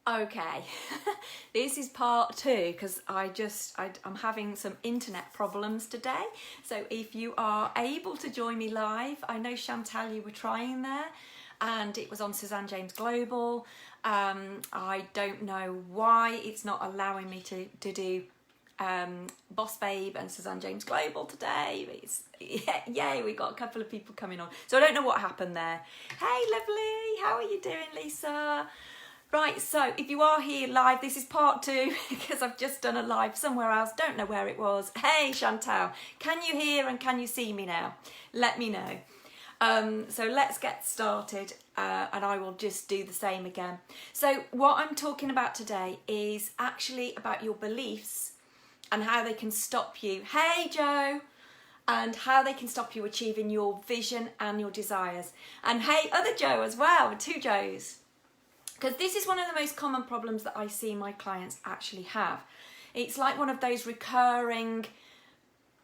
Okay, this is part 2 because I'm having some internet problems today. So if you are able to join me live, I know Chantal, you were trying there and it was on Suzanne James Global. I don't know why it's not allowing me to do Boss Babe and Suzanne James Global today. Yay, we got a couple of people coming on. So I don't know what happened there. Hey, lovely, how are you doing, Lisa? Right, so if you are here live, this is part 2 because I've just done a live somewhere else, don't know where it was. Hey Chantal, can you hear and can you see me now? Let me know. So let's get started and I will just do the same again. So what I'm talking about today is actually about your beliefs and how they can stop you. Hey Joe! And how they can stop you achieving your vision and your desires. And hey, other Joe as well, 2 Joes. Because this is one of the most common problems that I see my clients actually have. It's like one of those recurring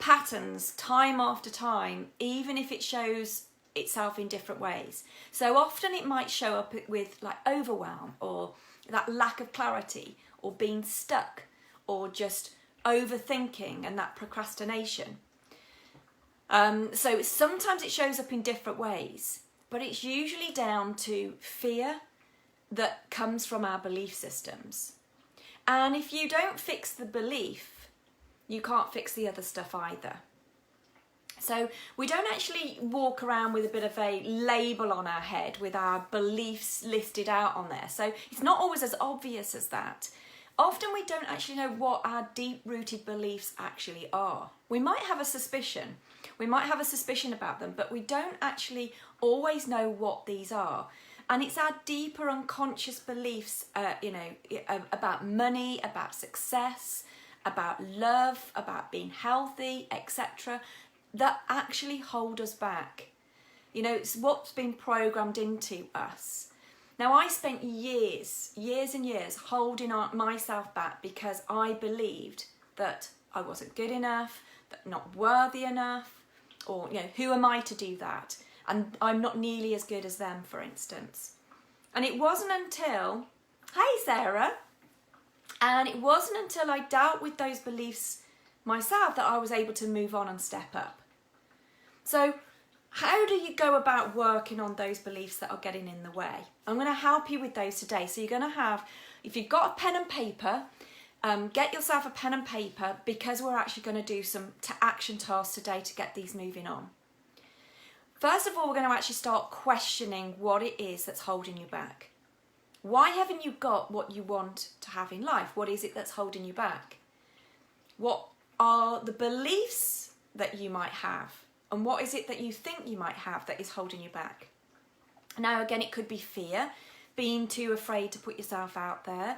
patterns time after time, even if it shows itself in different ways. So often it might show up with like overwhelm or that lack of clarity or being stuck or just overthinking and that procrastination. So sometimes it shows up in different ways, but it's usually down to fear that comes from our belief systems. And if you don't fix the belief, you can't fix the other stuff either. So we don't actually walk around with a bit of a label on our head with our beliefs listed out on there. So it's not always as obvious as that. Often we don't actually know what our deep-rooted beliefs actually are. We might have a suspicion. We might have a suspicion about them, but we don't actually always know what these are. And it's our deeper unconscious beliefs, about money, about success, about love, about being healthy, etc., that actually hold us back. You know, it's what's been programmed into us. Now, I spent years and years holding myself back because I believed that I wasn't good enough, that not worthy enough, or, who am I to do that? And I'm not nearly as good as them, for instance. And it wasn't until, hey Sarah, and it wasn't until I dealt with those beliefs myself that I was able to move on and step up. So how do you go about working on those beliefs that are getting in the way? I'm going to help you with those today. So you're going to have, if you've got a pen and paper, get yourself a pen and paper because we're actually going to do some action tasks today to get these moving on. First of all, we're going to actually start questioning what it is that's holding you back. Why haven't you got what you want to have in life? What is it that's holding you back? What are the beliefs that you might have? And what is it that you think you might have that is holding you back? Now, again, it could be fear, being too afraid to put yourself out there,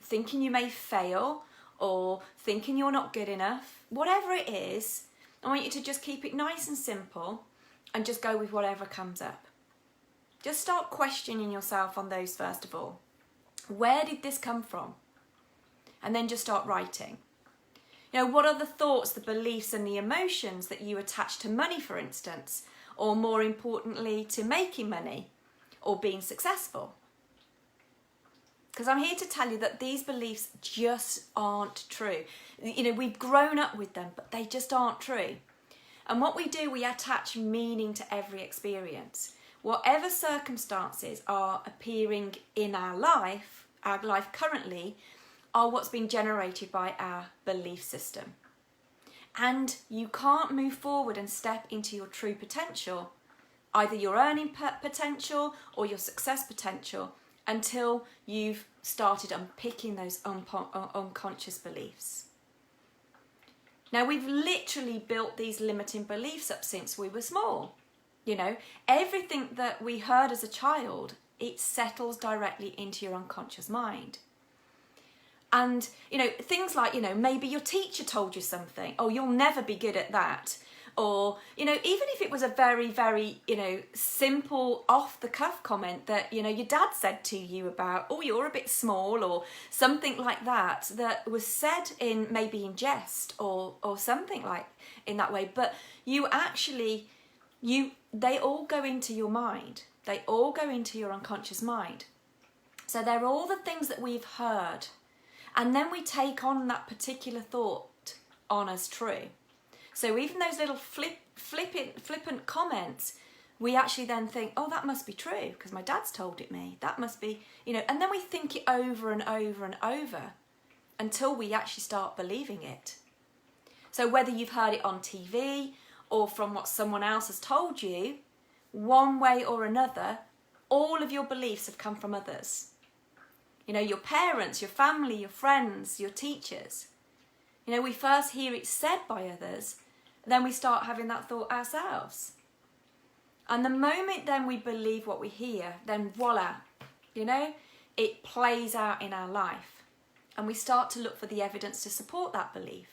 thinking you may fail or thinking you're not good enough. Whatever it is, I want you to just keep it nice and simple and just go with whatever comes up. Just start questioning yourself on those first of all. Where did this come from? And then just start writing. What are the thoughts, the beliefs and the emotions that you attach to money, for instance, or more importantly, to making money or being successful? Because I'm here to tell you that these beliefs just aren't true. We've grown up with them, but they just aren't true. And what we do, we attach meaning to every experience. Whatever circumstances are appearing in our life currently, are what's being generated by our belief system. And you can't move forward and step into your true potential, either your earning potential or your success potential, until you've started unpicking those unconscious beliefs. Now, we've literally built these limiting beliefs up since we were small. Everything that we heard as a child, it settles directly into your unconscious mind. And, things like, maybe your teacher told you something, oh, you'll never be good at that. Or, even if it was a very, very, simple off-the-cuff comment that, your dad said to you about, oh, you're a bit small or something like that, that was said maybe in jest or something like in that way. But you actually, they all go into your mind. They all go into your unconscious mind. So they're all the things that we've heard. And then we take on that particular thought on as true. So even those little flippant comments, we actually then think, oh, that must be true because my dad's told it me. That must be, and then we think it over and over and over until we actually start believing it. So whether you've heard it on TV or from what someone else has told you, one way or another, all of your beliefs have come from others. Your parents, your family, your friends, your teachers. We first hear it said by others, then we start having that thought ourselves. And the moment then we believe what we hear, then voila, it plays out in our life. And we start to look for the evidence to support that belief.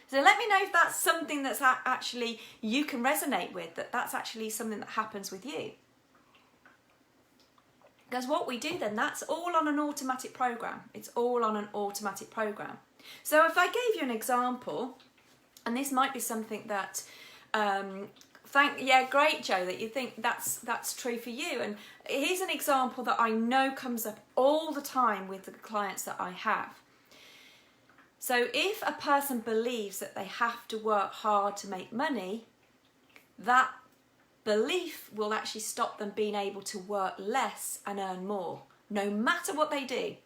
So let me know if that's something that's actually you can resonate with, that's actually something that happens with you. Because what we do then, that's all on an automatic program. It's all on an automatic program. So if I gave you an example, and this might be something that, great, Joe, that you think that's true for you. And here's an example that I know comes up all the time with the clients that I have. So if a person believes that they have to work hard to make money, that belief will actually stop them being able to work less and earn more, no matter what they do.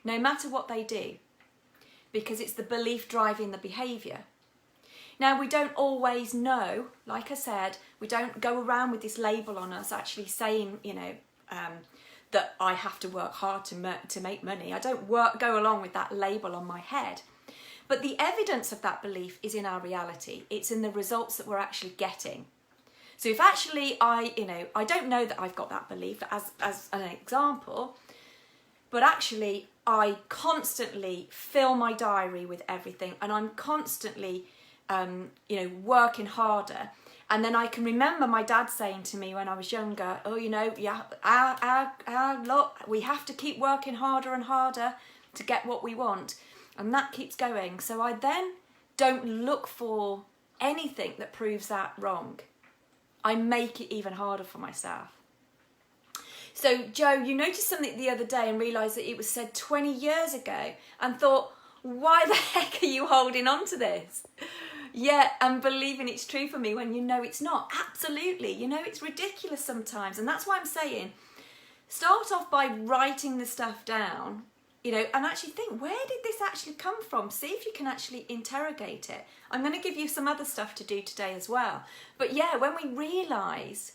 No matter what they do. Because it's the belief driving the behaviour. Now, we don't always know, like I said, we don't go around with this label on us actually saying, that I have to work hard to make money. I don't go along with that label on my head. But the evidence of that belief is in our reality. It's in the results that we're actually getting. So if actually I don't know that I've got that belief as an example, but actually I constantly fill my diary with everything and I'm constantly, working harder. And then I can remember my dad saying to me when I was younger, we have to keep working harder and harder to get what we want. And that keeps going. So I then don't look for anything that proves that wrong. I make it even harder for myself. So Joe, you noticed something the other day and realised that it was said 20 years ago and thought, why the heck are you holding on to this? Yeah, and believing it's true for me when you know it's not. Absolutely. It's ridiculous sometimes. And that's why I'm saying, start off by writing the stuff down, and actually think, where did this actually come from? See if you can actually interrogate it. I'm going to give you some other stuff to do today as well. But yeah, when we realise,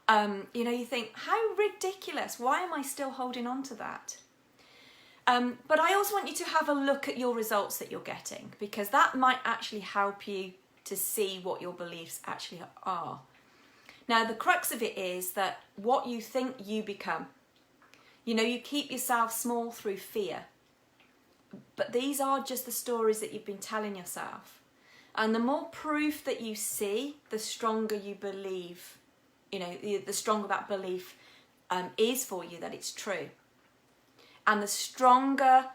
you think, how ridiculous. Why am I still holding on to that? But I also want you to have a look at your results that you're getting, because that might actually help you to see what your beliefs actually are. Now, the crux of it is that what you think you become. You keep yourself small through fear. But these are just the stories that you've been telling yourself. And the more proof that you see, the stronger you believe, the stronger that belief is for you that it's true. And the stronger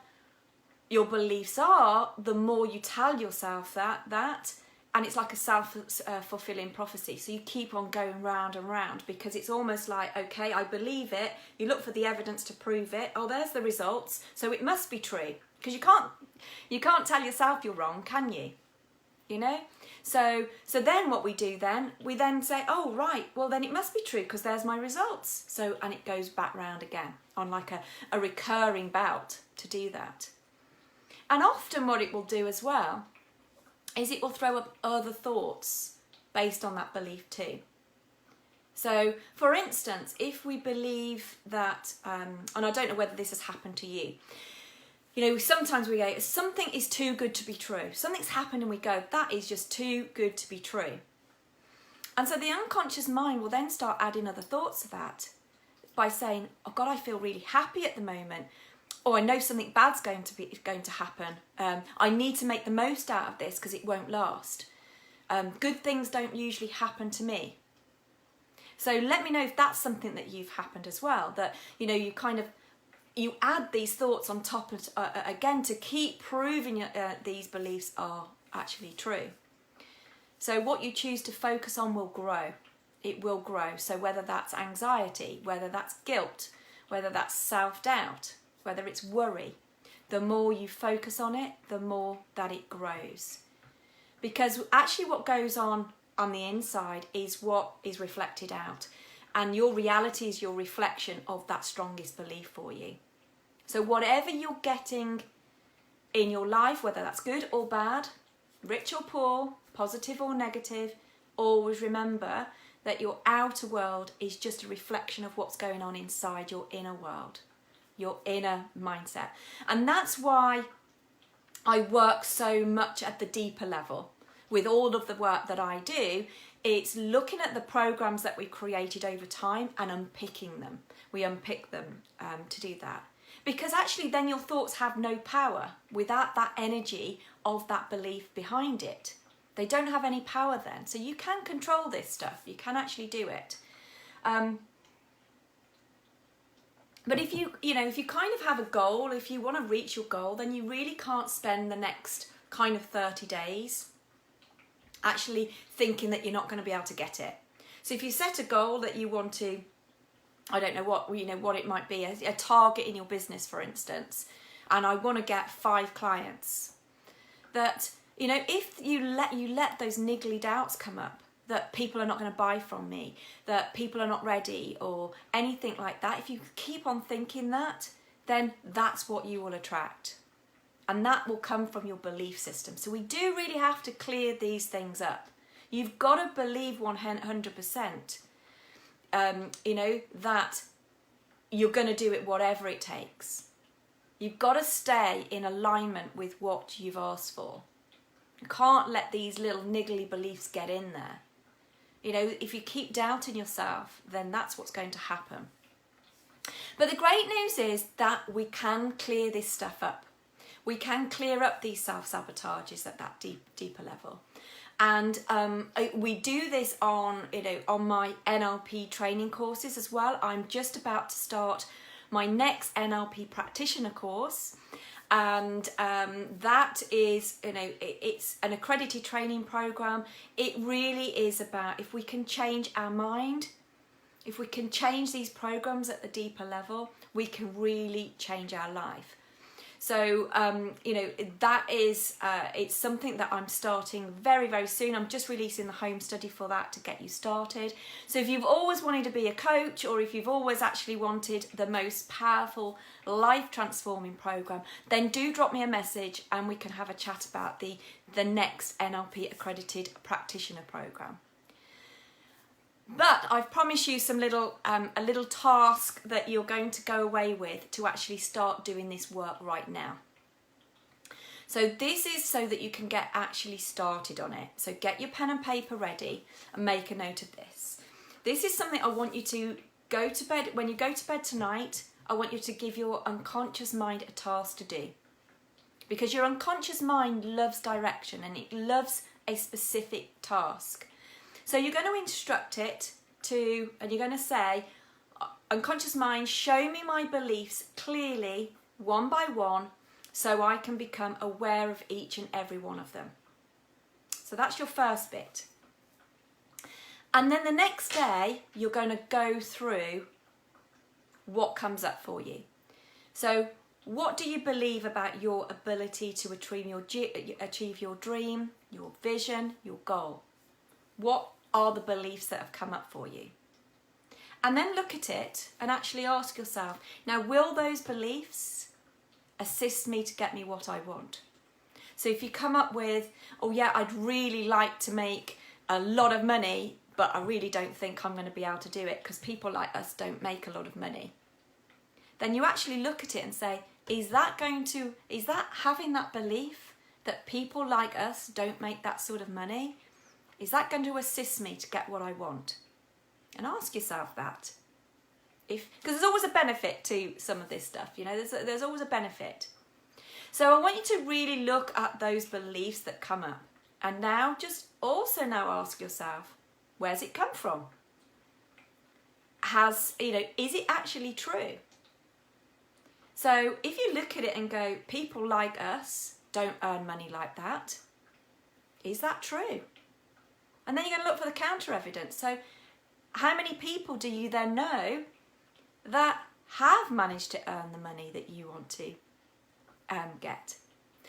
your beliefs are, the more you tell yourself that, and it's like a self-fulfilling prophecy. So you keep on going round and round because it's almost like, okay, I believe it. You look for the evidence to prove it. Oh, there's the results. So it must be true, because you can't tell yourself you're wrong, can you? So then what we do then, we then say, oh, right, well then it must be true because there's my results. So, and it goes back round again on like a recurring bout to do that. And often what it will do as well is it will throw up other thoughts based on that belief too. So, for instance, if we believe that, and I don't know whether this has happened to you, sometimes we go, something is too good to be true. Something's happened and we go, that is just too good to be true. And so the unconscious mind will then start adding other thoughts to that by saying, oh God, I feel really happy at the moment. Or I know something bad's going to happen. I need to make the most out of this because it won't last. Good things don't usually happen to me. So let me know if that's something that you've happened as well. That, you add these thoughts on top of, again, to keep proving these beliefs are actually true. So what you choose to focus on will grow. It will grow. So whether that's anxiety, whether that's guilt, whether that's self-doubt, whether it's worry, the more you focus on it, the more that it grows. Because actually what goes on the inside is what is reflected out. And your reality is your reflection of that strongest belief for you. So whatever you're getting in your life, whether that's good or bad, rich or poor, positive or negative, always remember that your outer world is just a reflection of what's going on inside your inner world, your inner mindset. And that's why I work so much at the deeper level. With all of the work that I do, it's looking at the programs that we've created over time and unpicking them. We unpick them to do that. Because actually then your thoughts have no power without that energy of that belief behind it. They don't have any power then. So you can control this stuff. You can actually do it. But if you kind of have a goal, if you want to reach your goal, then you really can't spend the next kind of 30 days actually thinking that you're not going to be able to get it. So if you set a goal that you want to, I don't know what it might be, a target in your business, for instance, and I want to get 5 clients, that, if you let those niggly doubts come up, that people are not going to buy from me, that people are not ready or anything like that, if you keep on thinking that, then that's what you will attract. And that will come from your belief system. So we do really have to clear these things up. You've got to believe 100%, that you're going to do it whatever it takes. You've got to stay in alignment with what you've asked for. You can't let these little niggly beliefs get in there. If you keep doubting yourself, then that's what's going to happen. But the great news is that we can clear this stuff up. We can clear up these self-sabotages at that deeper level. And we do this on my NLP training courses as well. I'm just about to start my next NLP Practitioner Course. And that is, it's an accredited training program. It really is about, if we can change our mind, if we can change these programs at the deeper level, we can really change our life. So, that is, it's something that I'm starting very, very soon. I'm just releasing the home study for that to get you started. So if you've always wanted to be a coach, or if you've always actually wanted the most powerful life transforming program, then do drop me a message and we can have a chat about the next NLP accredited practitioner program. But I've promised you some a little task that you're going to go away with to actually start doing this work right now. So this is so that you can get actually started on it. So get your pen and paper ready and make a note of this. This is something I want you to go to bed, when you go to bed tonight, I want you to give your unconscious mind a task to do. Because your unconscious mind loves direction and it loves a specific task. So you're going to instruct it to, and you're going to say, unconscious mind, show me my beliefs clearly, one by one, so I can become aware of each and every one of them. So that's your first bit. And then the next day, you're going to go through what comes up for you. So what do you believe about your ability to achieve your dream, your vision, your goal? What are the beliefs that have come up for you? And then look at it and actually ask yourself, now will those beliefs assist me to get me what I want? So if you come up with, oh yeah, I'd really like to make a lot of money, but I really don't think I'm going to be able to do it because people like us don't make a lot of money. Then you actually look at it and say, is that having that belief that people like us don't make that sort of money? Is that going to assist me to get what I want? And ask yourself that. Because there's always a benefit to some of this stuff, there's always a benefit. So I want you to really look at those beliefs that come up. And now now ask yourself, where's it come from? Is it actually true? So if you look at it and go, people like us don't earn money like that, is that true? And then you're going to look for the counter evidence. So how many people do you then know that have managed to earn the money that you want to get.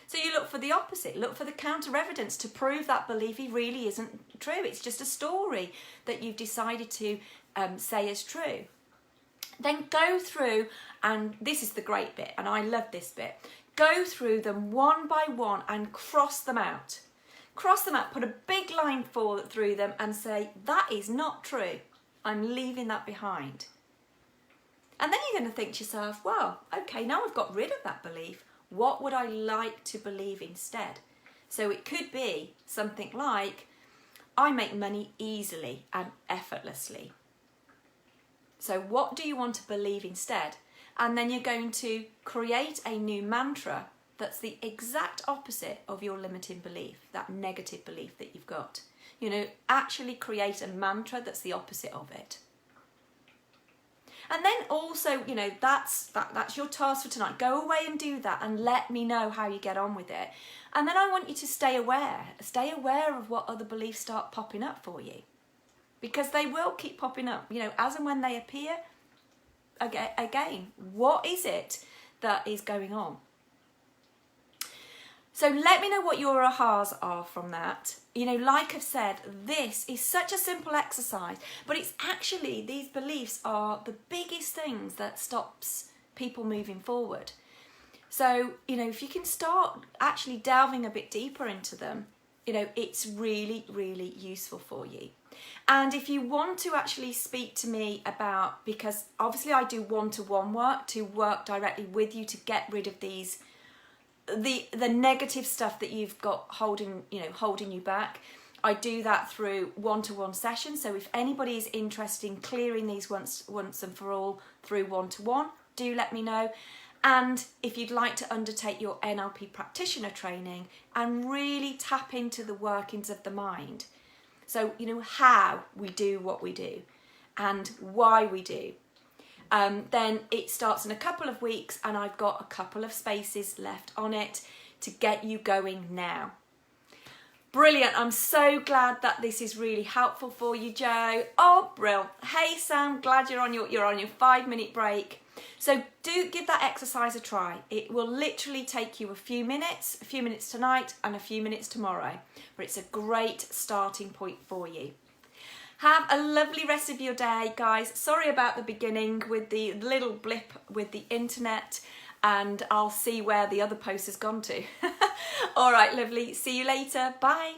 So you look for the opposite, look for the counter evidence to prove that belief really isn't true. It's just a story that you've decided to say is true. Then go through, and this is the great bit, and I love this bit, go through them one by one and cross them out. Cross them out, put a big line through them and say, that is not true. I'm leaving that behind. And then you're going to think to yourself, well, okay, now I've got rid of that belief. What would I like to believe instead? So it could be something like, I make money easily and effortlessly. So what do you want to believe instead? And then you're going to create a new mantra that's the exact opposite of your limiting belief, that negative belief that you've got. You know, actually create a mantra that's the opposite of it. And then also, you know, that's your task for tonight. Go away and do that and let me know how you get on with it. And then I want you to stay aware of what other beliefs start popping up for you. Because they will keep popping up, you know, as and when they appear. Again, what is it that is going on? So let me know what your ahas are from that. You know, like I've said, this is such a simple exercise, but it's actually, these beliefs are the biggest things that stops people moving forward. So, you know, if you can start actually delving a bit deeper into them, you know, it's really, really useful for you. And if you want to actually speak to me about, because obviously I do one-to-one work to work directly with you to get rid of these, the negative stuff that you've got holding you back. I do that through one-to-one sessions. So if anybody is interested in clearing these once and for all through one-to-one, do let me know. And if you'd like to undertake your NLP practitioner training and really tap into the workings of the mind, so you know how we do what we do and why we do, then it starts in a couple of weeks, and I've got a couple of spaces left on it to get you going now. Brilliant. I'm so glad that this is really helpful for you, Joe. Oh, brill. Hey, Sam, glad you're on your 5-minute break. So do give that exercise a try. It will literally take you a few minutes tonight and a few minutes tomorrow, but it's a great starting point for you. Have a lovely rest of your day, guys. Sorry about the beginning with the little blip with the internet, and I'll see where the other post has gone to. All right, lovely. See you later. Bye.